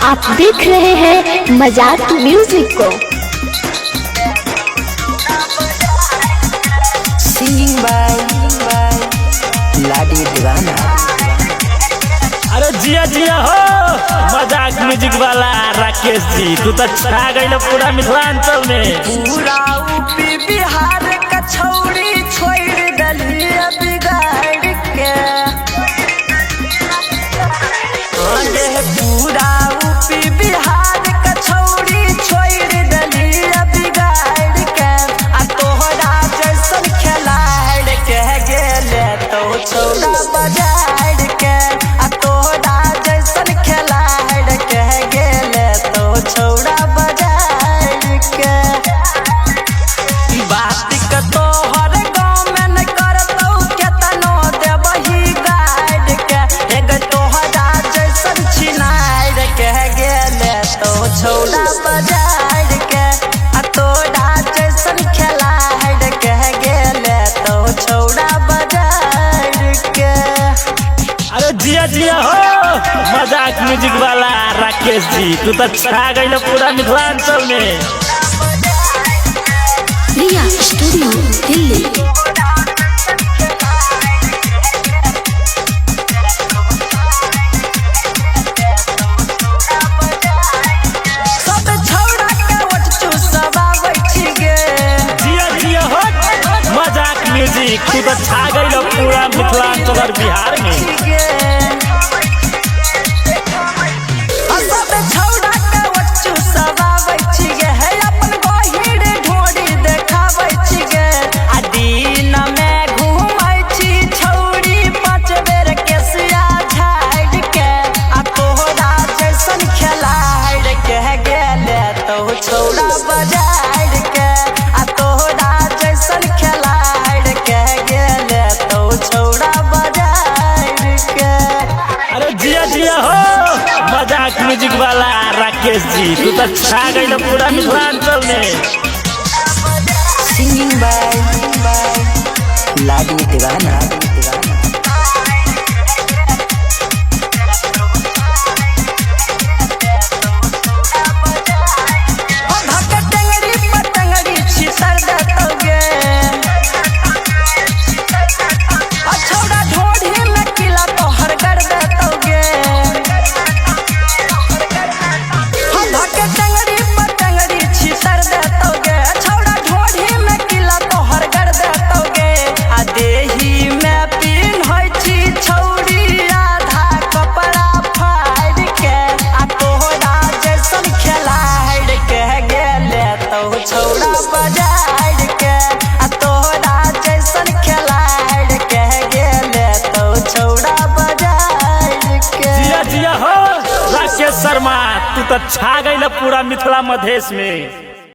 आप देख रहे हैं मजाक म्यूजिक को। सिंगिंग बाय लाडी दीवाना। अरे जिया जिया हो मजाक म्यूजिक वाला राकेश जी, तू तो छा गई पूरा मिथिलांचल में। पूरा यूपी बिहार का छौरी छोड़ दलिया बिगाड़ के। पूरा यूपी बिहार का छौरी छोड़ दलिया बिगाड़ के। आ तोहरा जैसन खिलाड़ के गेले तो छौड़ा बाजार के। आ तोहरा जैसन खिलाड़ के गेले तो छौड़ा बाजार के। बात के तोहर गाँव में न करतौ केतनो देबही गाड़ के। एगो तोहरा जैसन छिनार के गेले तो छौड़ा बाजार के। आ तोरा जैसन खिलाड़ के गेले तो छौड़ा बाजार के। अरे जिया जिया हो मजाक म्यूजिक वाला राकेश जी, तू तो छा गई पूरा मिथिलांचल में। रिया स्टूडियो दिल्ली। सब छौड़ा के ओठ चूसवा बैठी गे। जिया जिया हो मजाक म्यूजिक, तू तो छा गई पूरा मिथिलांचल और बिहार में। सब छौड़ा के ओठ चूसवा बैठी गे। है अपन बहिर ढोरी देखाबै छी गे। आ दिन में घूमै छी छौरी 5 बेर केसिया झाड़ के। आ तोहरा जैसन खिलाड़ के गेले तो छौड़ा बाजार के। आ तोहरा जैसन खिलाड़ के गेले तो छौड़ा बाजार के। अरे जिया जिया हो मजाक म्यूजिक वाला राकेश जी, तू तो छा गई पूरा मिथिलांचल में। सिंगिंग बाय लाडी दीवाना। छौड़ा बाजार के। आ तोहरा जैसन खिलाड़ के गेले तो छौड़ा बाजार के। जिया जिया हो राकेश शर्मा, तू तो छा गई पूरा मिथिला मधेश में।